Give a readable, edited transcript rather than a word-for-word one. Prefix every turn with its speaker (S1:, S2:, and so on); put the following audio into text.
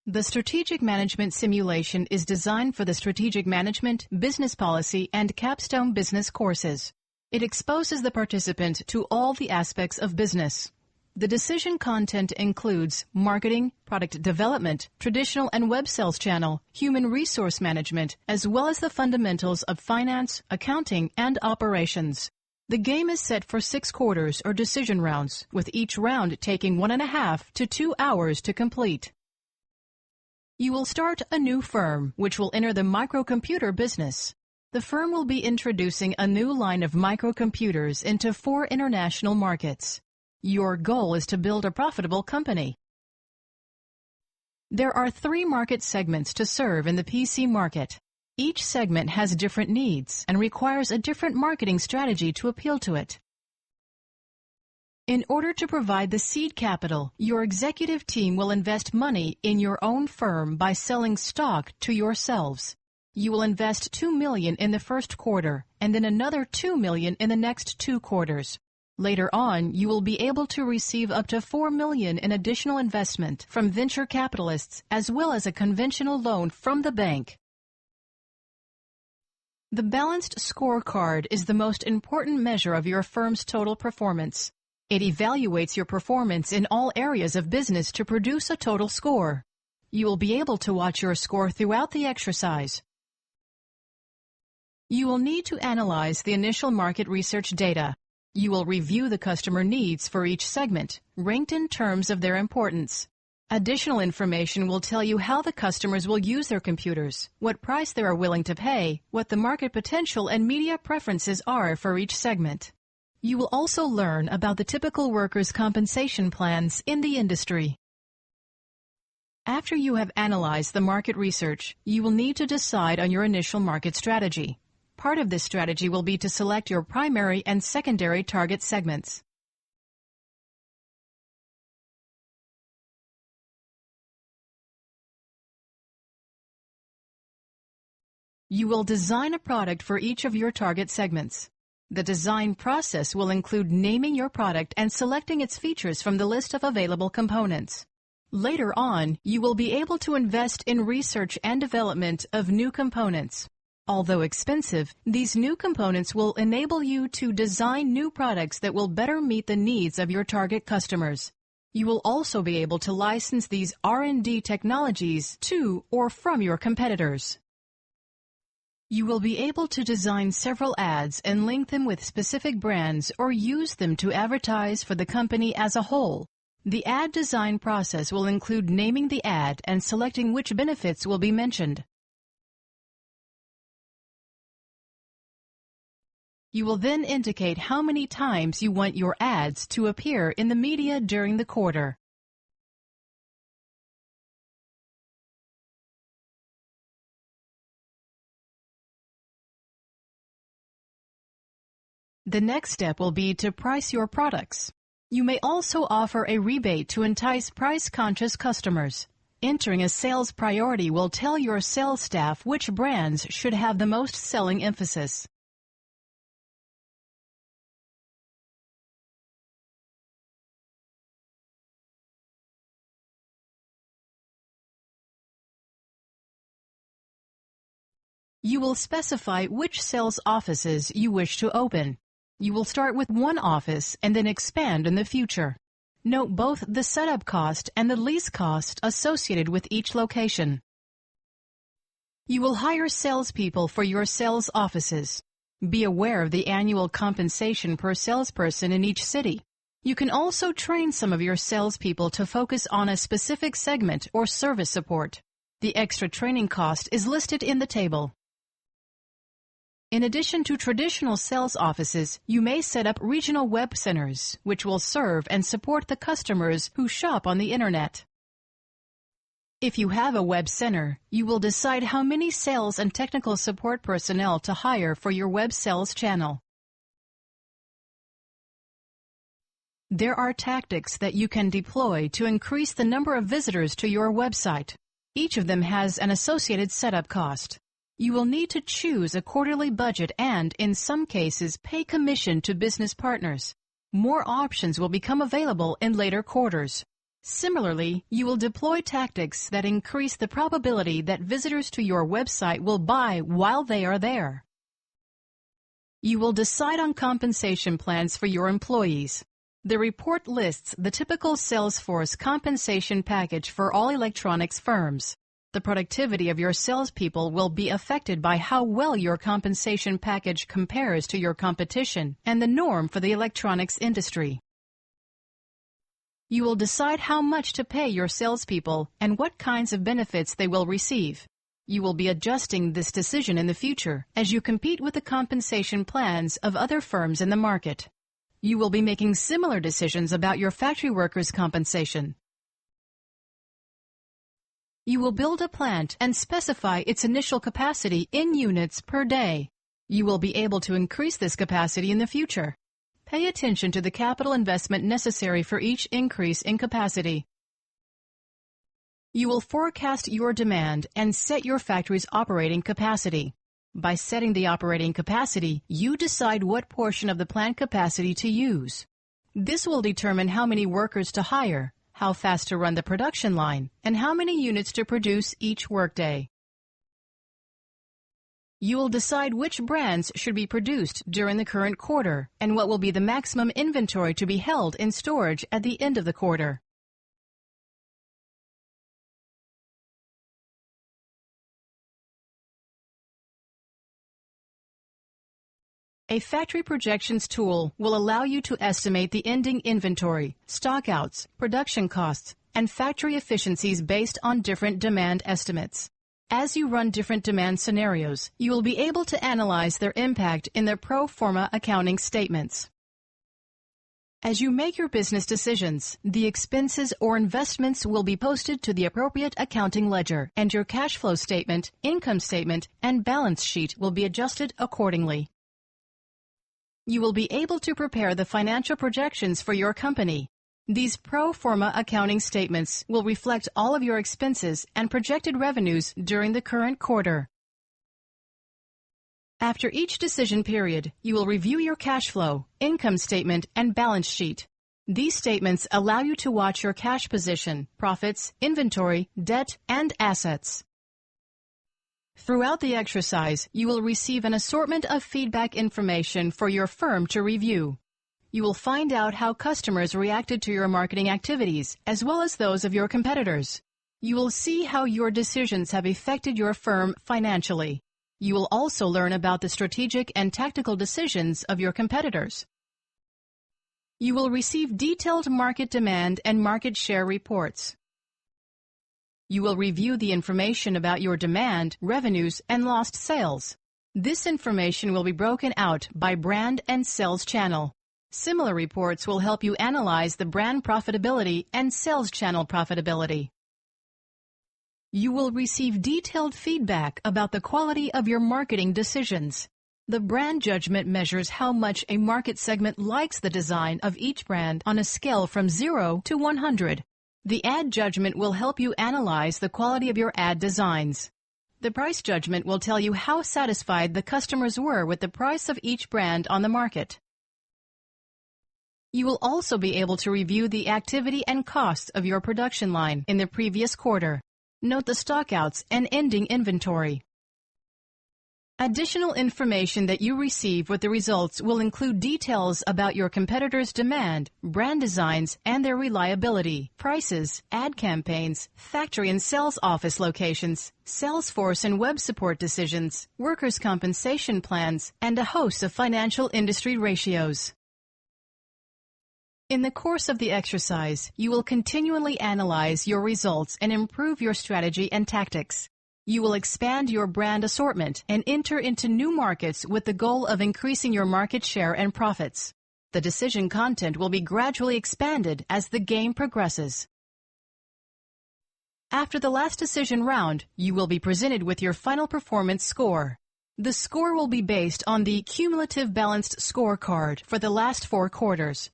S1: The Strategic Management Simulation is designed for the Strategic Management, Business Policy, and Capstone Business courses. It exposes the participant to all the aspects of business. The decision content includes marketing, product development, traditional and web sales channel, human resource management, as well as the fundamentals of finance, accounting, and operations. The game is set for 6 quarters or decision rounds, with each round taking 1.5 to 2 hours to complete. You will start a new firm, which will enter the microcomputer business. The firm will be introducing a new line of microcomputers into 4 international markets. Your goal is to build a profitable company. There are 3 market segments to serve in the PC market. Each segment has different needs and requires a different marketing strategy to appeal to it. In order to provide the seed capital, your executive team will invest money in your own firm by selling stock to yourselves. You will invest $2 million in the first quarter and then another $2 million in the next 2 quarters. Later on, you will be able to receive up to $4 million in additional investment from venture capitalists as well as a conventional loan from the bank. The balanced scorecard is the most important measure of your firm's total performance. It evaluates your performance in all areas of business to produce a total score. You will be able to watch your score throughout the exercise. You will need to analyze the initial market research data. You will review the customer needs for each segment, ranked in terms of their importance. Additional information will tell you how the customers will use their computers, what price they are willing to pay, what the market potential and media preferences are for each segment. You will also learn about the typical workers' compensation plans in the industry. After you have analyzed the market research, you will need to decide on your initial market strategy. Part of this strategy will be to select your primary and secondary target segments. You will design a product for each of your target segments. The design process will include naming your product and selecting its features from the list of available components. Later on, you will be able to invest in research and development of new components. Although expensive, these new components will enable you to design new products that will better meet the needs of your target customers. You will also be able to license these R&D technologies to or from your competitors. You will be able to design several ads and link them with specific brands or use them to advertise for the company as a whole. The ad design process will include naming the ad and selecting which benefits will be mentioned. You will then indicate how many times you want your ads to appear in the media during the quarter. The next step will be to price your products. You may also offer a rebate to entice price-conscious customers. Entering a sales priority will tell your sales staff which brands should have the most selling emphasis. You will specify which sales offices you wish to open. You will start with one office and then expand in the future. Note both the setup cost and the lease cost associated with each location. You will hire salespeople for your sales offices. Be aware of the annual compensation per salesperson in each city. You can also train some of your salespeople to focus on a specific segment or service support. The extra training cost is listed in the table. In addition to traditional sales offices, you may set up regional web centers, which will serve and support the customers who shop on the Internet. If you have a web center, you will decide how many sales and technical support personnel to hire for your web sales channel. There are tactics that you can deploy to increase the number of visitors to your website. Each of them has an associated setup cost. You will need to choose a quarterly budget and, in some cases, pay commission to business partners. More options will become available in later quarters. Similarly, you will deploy tactics that increase the probability that visitors to your website will buy while they are there. You will decide on compensation plans for your employees. The report lists the typical Salesforce compensation package for all electronics firms. The productivity of your salespeople will be affected by how well your compensation package compares to your competition and the norm for the electronics industry. You will decide how much to pay your salespeople and what kinds of benefits they will receive. You will be adjusting this decision in the future as you compete with the compensation plans of other firms in the market. You will be making similar decisions about your factory workers' compensation. You will build a plant and specify its initial capacity in units per day. You will be able to increase this capacity in the future. Pay attention to the capital investment necessary for each increase in capacity. You will forecast your demand and set your factory's operating capacity. By setting the operating capacity, you decide what portion of the plant capacity to use. This will determine how many workers to hire, how fast to run the production line, and how many units to produce each workday. You will decide which brands should be produced during the current quarter and what will be the maximum inventory to be held in storage at the end of the quarter. A factory projections tool will allow you to estimate the ending inventory, stockouts, production costs, and factory efficiencies based on different demand estimates. As you run different demand scenarios, you will be able to analyze their impact in the pro forma accounting statements. As you make your business decisions, the expenses or investments will be posted to the appropriate accounting ledger, and your cash flow statement, income statement, and balance sheet will be adjusted accordingly. You will be able to prepare the financial projections for your company. These pro forma accounting statements will reflect all of your expenses and projected revenues during the current quarter. After each decision period, you will review your cash flow, income statement, and balance sheet. These statements allow you to watch your cash position, profits, inventory, debt, and assets. Throughout the exercise, you will receive an assortment of feedback information for your firm to review. You will find out how customers reacted to your marketing activities, as well as those of your competitors. You will see how your decisions have affected your firm financially. You will also learn about the strategic and tactical decisions of your competitors. You will receive detailed market demand and market share reports. You will review the information about your demand, revenues, and lost sales. This information will be broken out by brand and sales channel. Similar reports will help you analyze the brand profitability and sales channel profitability. You will receive detailed feedback about the quality of your marketing decisions. The brand judgment measures how much a market segment likes the design of each brand on a scale from 0 to 100. The ad judgment will help you analyze the quality of your ad designs. The price judgment will tell you how satisfied the customers were with the price of each brand on the market. You will also be able to review the activity and costs of your production line in the previous quarter. Note the stockouts and ending inventory. Additional information that you receive with the results will include details about your competitors' demand, brand designs, and their reliability, prices, ad campaigns, factory and sales office locations, Salesforce and web support decisions, workers' compensation plans, and a host of financial industry ratios. In the course of the exercise, you will continually analyze your results and improve your strategy and tactics. You will expand your brand assortment and enter into new markets with the goal of increasing your market share and profits. The decision content will be gradually expanded as the game progresses. After the last decision round, you will be presented with your final performance score. The score will be based on the cumulative balanced scorecard for the last 4 quarters.